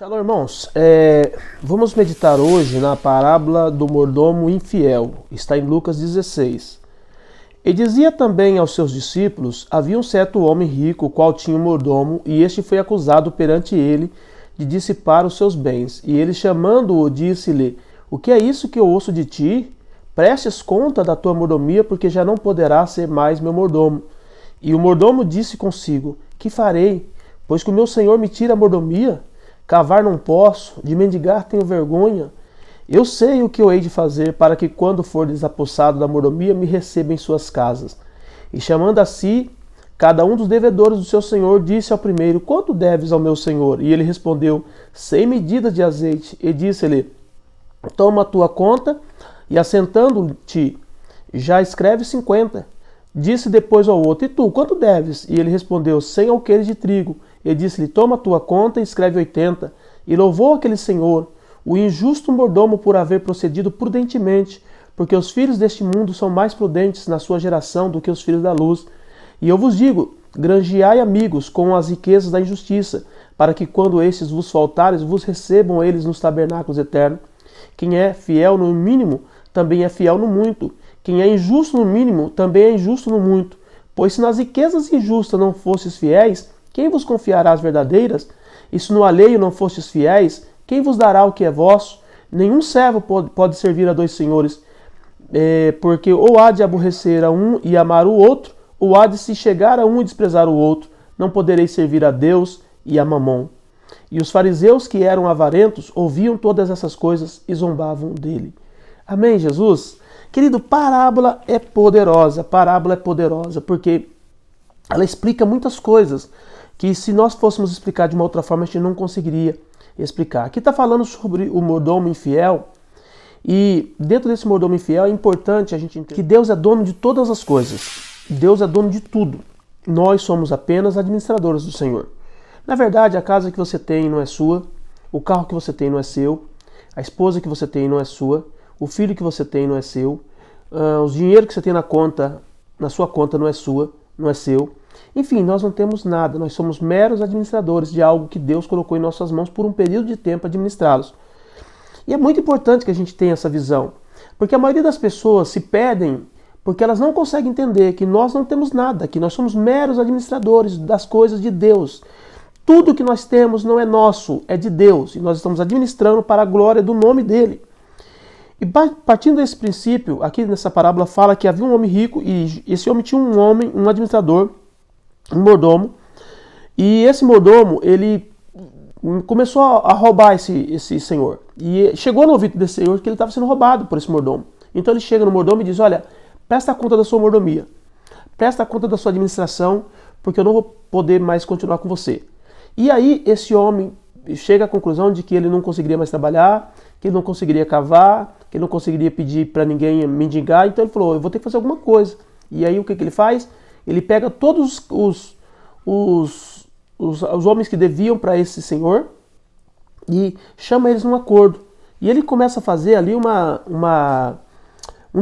Shalom, irmãos. Vamos meditar hoje na parábola do mordomo infiel. Está em Lucas 16. E dizia também aos seus discípulos: havia um certo homem rico, o qual tinha um mordomo, e este foi acusado perante ele de dissipar os seus bens. E ele, chamando-o, disse-lhe: o que é isso que eu ouço de ti? Prestes conta da tua mordomia, porque já não poderás ser mais meu mordomo. E o mordomo disse consigo: que farei? Pois que o meu senhor me tira a mordomia? Cavar não posso, de mendigar tenho vergonha. Eu sei o que eu hei de fazer para que, quando for desapossado da mordomia, me receba em suas casas. E chamando a si cada um dos devedores do seu senhor, disse ao primeiro: quanto deves ao meu senhor? E ele respondeu: 100 medidas de azeite. E disse-lhe: toma a tua conta, e assentando-te, já escreve 50. Disse depois ao outro: e tu, quanto deves? E ele respondeu: 100 alqueires de trigo. E disse-lhe: toma a tua conta e escreve 80. E louvou aquele senhor, o injusto mordomo, por haver procedido prudentemente, porque os filhos deste mundo são mais prudentes na sua geração do que os filhos da luz. E eu vos digo: granjeai amigos com as riquezas da injustiça, para que, quando estes vos faltares, vos recebam eles nos tabernáculos eternos. Quem é fiel no mínimo, também é fiel no muito. Quem é injusto no mínimo, também é injusto no muito. Pois se nas riquezas injustas não fostes fiéis, quem vos confiará as verdadeiras? E se no alheio não fostes fiéis, quem vos dará o que é vosso? Nenhum servo pode servir a dois senhores, porque ou há de aborrecer a um e amar o outro, ou há de se chegar a um e desprezar o outro. Não podereis servir a Deus e a Mamon. E os fariseus, que eram avarentos, ouviam todas essas coisas e zombavam dele. Amém, Jesus? Querido, parábola é poderosa, porque ela explica muitas coisas que, se nós fôssemos explicar de uma outra forma, a gente não conseguiria explicar. Aqui está falando sobre o mordomo infiel, e dentro desse mordomo infiel é importante a gente entender que Deus é dono de todas as coisas. Deus é dono de tudo. Nós somos apenas administradores do Senhor. Na verdade, a casa que você tem não é sua, o carro que você tem não é seu, a esposa que você tem não é sua, o filho que você tem não é seu, o dinheiro que você tem na sua conta não é sua, não é seu. Enfim, nós não temos nada, nós somos meros administradores de algo que Deus colocou em nossas mãos por um período de tempo a administrá-los. E é muito importante que a gente tenha essa visão, porque a maioria das pessoas se perdem porque elas não conseguem entender que nós não temos nada, que nós somos meros administradores das coisas de Deus. Tudo que nós temos não é nosso, é de Deus, e nós estamos administrando para a glória do nome dele. E partindo desse princípio, aqui nessa parábola fala que havia um homem rico, e esse homem tinha um administrador, um mordomo, e esse mordomo, ele começou a roubar esse senhor. E chegou no ouvido desse senhor que ele estava sendo roubado por esse mordomo. Então ele chega no mordomo e diz: olha, presta conta da sua mordomia, presta conta da sua administração, porque eu não vou poder mais continuar com você. E aí esse homem chega à conclusão de que ele não conseguiria mais trabalhar, que ele não conseguiria cavar, que ele não conseguiria pedir para ninguém mendigar. Então ele falou: eu vou ter que fazer alguma coisa. E aí o que ele faz? Ele pega todos os homens que deviam para esse senhor e chama eles num acordo. E ele começa a fazer ali um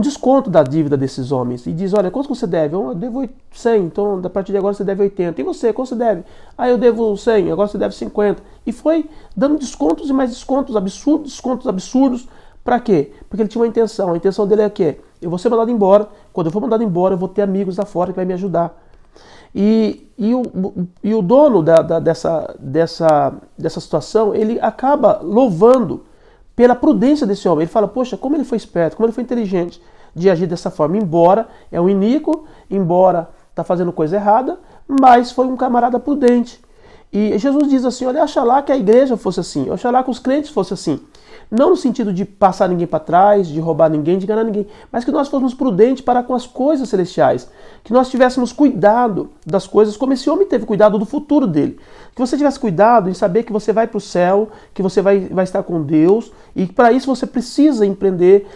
desconto da dívida desses homens. E diz: olha, quanto você deve? Eu devo 100, então a partir de agora você deve 80. E você, quanto você deve? Ah, eu devo 100, agora você deve 50. E foi dando descontos e mais descontos absurdos. Para quê? Porque ele tinha uma intenção. A intenção dele é o quê? Eu vou ser mandado embora. Quando eu for mandado embora, eu vou ter amigos lá fora que vai me ajudar. E o dono dessa situação, ele acaba louvando pela prudência desse homem. Ele fala: poxa, como ele foi esperto, como ele foi inteligente de agir dessa forma. Embora é um iníquo, embora está fazendo coisa errada, mas foi um camarada prudente. E Jesus diz assim: olha, oxalá que a igreja fosse assim, oxalá que os crentes fossem assim. Não no sentido de passar ninguém para trás, de roubar ninguém, de enganar ninguém, mas que nós fôssemos prudentes para com as coisas celestiais. Que nós tivéssemos cuidado das coisas como esse homem teve cuidado do futuro dele. Que você tivesse cuidado em saber que você vai para o céu, que você vai estar com Deus, e para isso você precisa empreender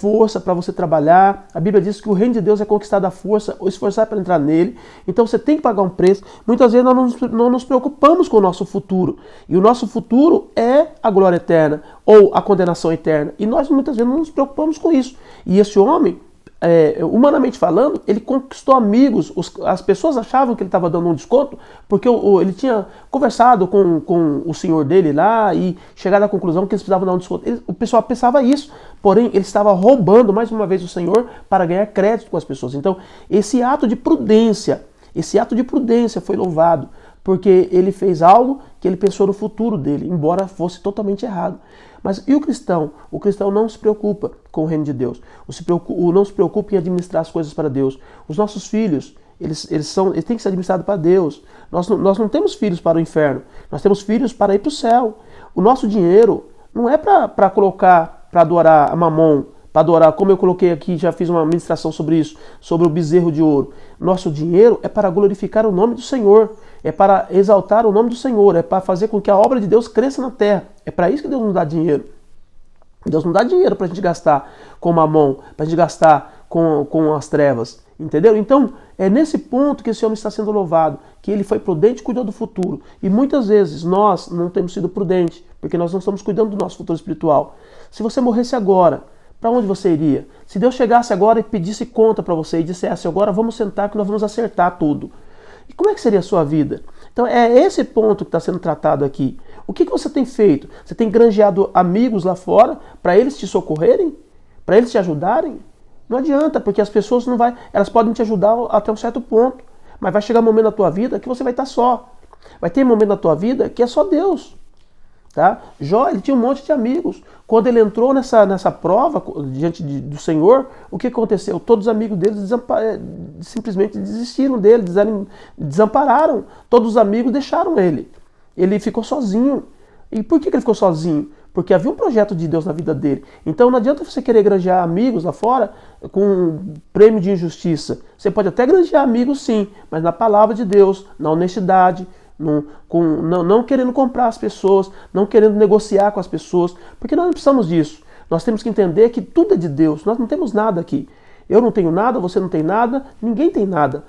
força para você trabalhar. A Bíblia diz que o reino de Deus é conquistado à força ou esforçar para entrar nele. Então você tem que pagar um preço. Muitas vezes nós não nos preocupamos com o nosso futuro. E o nosso futuro é a glória eterna ou a condenação eterna. E nós muitas vezes não nos preocupamos com isso. E esse homem humanamente falando, ele conquistou amigos. As pessoas achavam que ele estava dando um desconto porque ele tinha conversado com o senhor dele lá e chegado à conclusão que eles precisavam dar um desconto. O pessoal pensava isso, porém ele estava roubando mais uma vez o senhor para ganhar crédito com as pessoas. Então esse ato de prudência foi louvado, porque ele fez algo que ele pensou no futuro dele, embora fosse totalmente errado. Mas e o cristão? O cristão não se preocupa com o reino de Deus. Não se preocupa em administrar as coisas para Deus. Os nossos filhos, eles têm que ser administrados para Deus. Nós não temos filhos para o inferno. Nós temos filhos para ir para o céu. O nosso dinheiro não é para colocar, para adorar a Mamon, para adorar, como eu coloquei aqui, já fiz uma ministração sobre isso, sobre o bezerro de ouro. Nosso dinheiro é para glorificar o nome do Senhor. É para exaltar o nome do Senhor, é para fazer com que a obra de Deus cresça na terra. É para isso que Deus nos dá dinheiro. Deus não dá dinheiro para a gente gastar com mamon, para a gente gastar com as trevas, entendeu? Então, é nesse ponto que esse homem está sendo louvado, que ele foi prudente e cuidou do futuro. E muitas vezes nós não temos sido prudentes, porque nós não estamos cuidando do nosso futuro espiritual. Se você morresse agora, para onde você iria? Se Deus chegasse agora e pedisse conta para você e dissesse, agora vamos sentar que nós vamos acertar tudo. E como é que seria a sua vida? Então é esse ponto que está sendo tratado aqui. O que você tem feito? Você tem granjeado amigos lá fora para eles te socorrerem? Para eles te ajudarem? Não adianta, porque as pessoas elas podem te ajudar até um certo ponto. Mas vai chegar um momento na tua vida que você vai estar só. Vai ter um momento na tua vida que é só Deus. Tá? Jó, ele tinha um monte de amigos. Quando ele entrou nessa prova diante do Senhor, o que aconteceu? Todos os amigos dele simplesmente desistiram dele, desampararam. Todos os amigos deixaram ele. Ele ficou sozinho. E por que ele ficou sozinho? Porque havia um projeto de Deus na vida dele. Então não adianta você querer granjear amigos lá fora com um prêmio de injustiça. Você pode até granjear amigos sim, mas na palavra de Deus, na honestidade, não querendo comprar as pessoas, não querendo negociar com as pessoas, porque nós não precisamos disso. Nós temos que entender que tudo é de Deus, nós não temos nada aqui. Eu não tenho nada, você não tem nada, ninguém tem nada.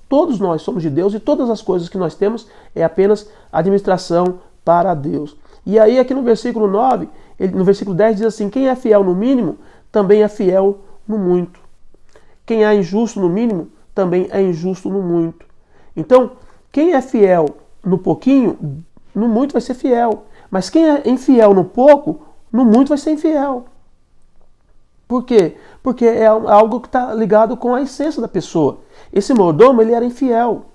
Todos nós somos de Deus e todas as coisas que nós temos é apenas administração para Deus. E aí aqui no versículo 9, no versículo 10 diz assim, quem é fiel no mínimo, também é fiel no muito. Quem é injusto no mínimo, também é injusto no muito. Então, quem é fiel no pouquinho, no muito vai ser fiel. Mas quem é infiel no pouco, no muito vai ser infiel. Por quê? Porque é algo que está ligado com a essência da pessoa. Esse mordomo, ele era infiel.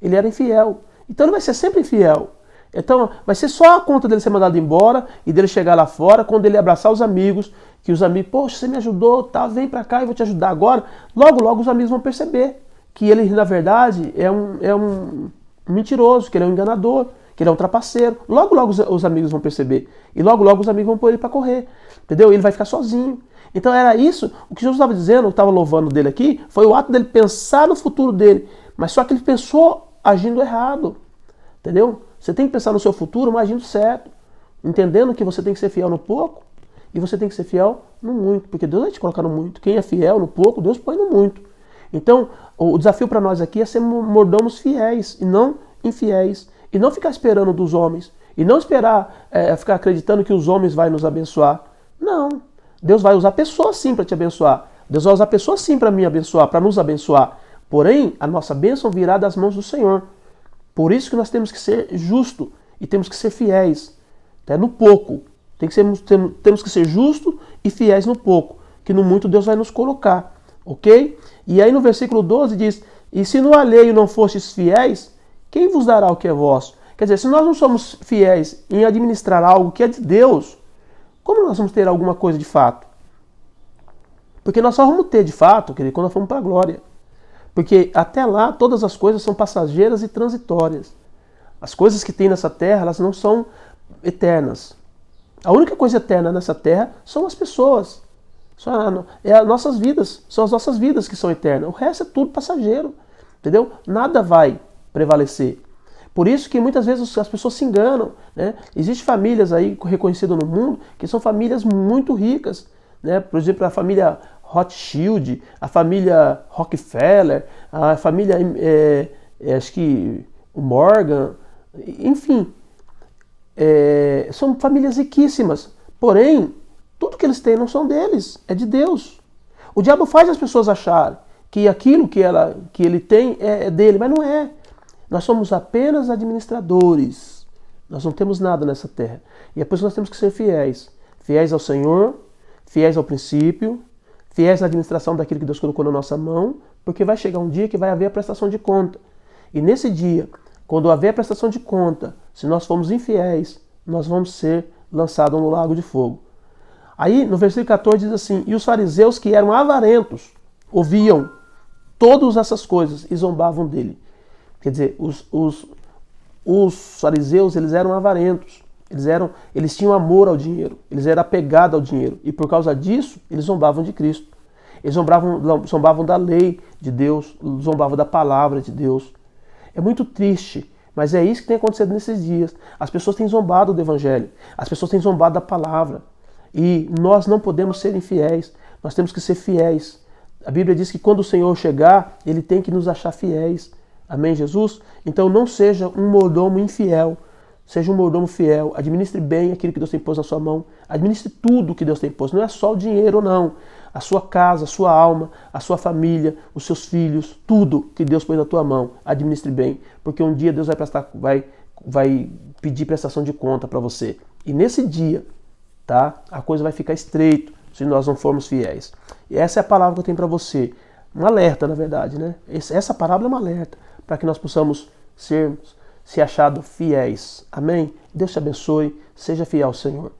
Ele era infiel. Então ele vai ser sempre infiel. Então vai ser só a conta dele ser mandado embora e dele chegar lá fora, quando ele abraçar os amigos, que os amigos, poxa, você me ajudou, tá, vem pra cá, eu vou te ajudar agora. Logo, logo os amigos vão perceber que ele, na verdade, é um mentiroso, que ele é um enganador, que ele é um trapaceiro. Logo, logo os amigos vão perceber. E logo, logo os amigos vão pôr ele para correr. Entendeu? Ele vai ficar sozinho. Então era isso, o que Jesus estava dizendo, eu estava louvando dele aqui, foi o ato dele pensar no futuro dele. Mas só que ele pensou agindo errado. Entendeu? Você tem que pensar no seu futuro, mas agindo certo. Entendendo que você tem que ser fiel no pouco e você tem que ser fiel no muito. Porque Deus vai te colocar no muito. Quem é fiel no pouco, Deus põe no muito. Então, o desafio para nós aqui é ser mordomos fiéis e não infiéis. E não ficar esperando dos homens. E não esperar, ficar acreditando que os homens vão nos abençoar. Não. Deus vai usar pessoas sim para te abençoar. Deus vai usar pessoas sim para me abençoar, para nos abençoar. Porém, a nossa bênção virá das mãos do Senhor. Por isso que nós temos que ser justos e temos que ser fiéis. Até no pouco. Temos que ser justos e fiéis no pouco. Que no muito Deus vai nos colocar. Ok? E aí no versículo 12 diz, e se no alheio não fostes fiéis, quem vos dará o que é vosso? Quer dizer, se nós não somos fiéis em administrar algo que é de Deus, como nós vamos ter alguma coisa de fato? Porque nós só vamos ter de fato, quer dizer, quando nós formos para a glória. Porque até lá todas as coisas são passageiras e transitórias. As coisas que tem nessa terra, elas não são eternas. A única coisa eterna nessa terra são as pessoas. São as nossas vidas. São as nossas vidas que são eternas. O resto é tudo passageiro. Entendeu? Nada vai prevalecer. Por isso que muitas vezes as pessoas se enganam. Né? Existem famílias aí reconhecidas no mundo que são famílias muito ricas. Né? Por exemplo, a família Rothschild, a família Rockefeller, a família, acho que o Morgan, enfim, são famílias riquíssimas. Porém, tudo que eles têm não são deles, é de Deus. O diabo faz as pessoas acharem que aquilo que ele tem é dele, mas não é. Nós somos apenas administradores. Nós não temos nada nessa terra. E é por isso que nós temos que ser fiéis. Fiéis ao Senhor, fiéis ao princípio, fiéis à administração daquilo que Deus colocou na nossa mão, porque vai chegar um dia que vai haver a prestação de conta. E nesse dia, quando haver a prestação de conta, se nós formos infiéis, nós vamos ser lançados no lago de fogo. Aí, no versículo 14 diz assim: e os fariseus que eram avarentos ouviam todas essas coisas e zombavam dele. Quer dizer, os fariseus, eles eram avarentos. Eles tinham amor ao dinheiro, eles eram apegados ao dinheiro. E por causa disso, eles zombavam de Cristo. Eles zombavam da lei de Deus, zombavam da palavra de Deus. É muito triste, mas é isso que tem acontecido nesses dias. As pessoas têm zombado do Evangelho, as pessoas têm zombado da palavra. E nós não podemos ser infiéis, nós temos que ser fiéis. A Bíblia diz que quando o Senhor chegar, Ele tem que nos achar fiéis. Amém, Jesus? Então não seja um mordomo infiel, seja um mordomo fiel. Administre bem aquilo que Deus tem posto na sua mão. Administre tudo que Deus tem posto. Não é só o dinheiro, não. A sua casa, a sua alma, a sua família, os seus filhos, tudo que Deus pôs na tua mão. Administre bem. Porque um dia Deus vai pedir prestação de conta para você. E nesse dia, tá, a coisa vai ficar estreita se nós não formos fiéis. E essa é a palavra que eu tenho para você. Um alerta, na verdade, né? Essa palavra é um alerta para que nós possamos ser achados fiéis. Amém? Deus te abençoe. Seja fiel ao Senhor.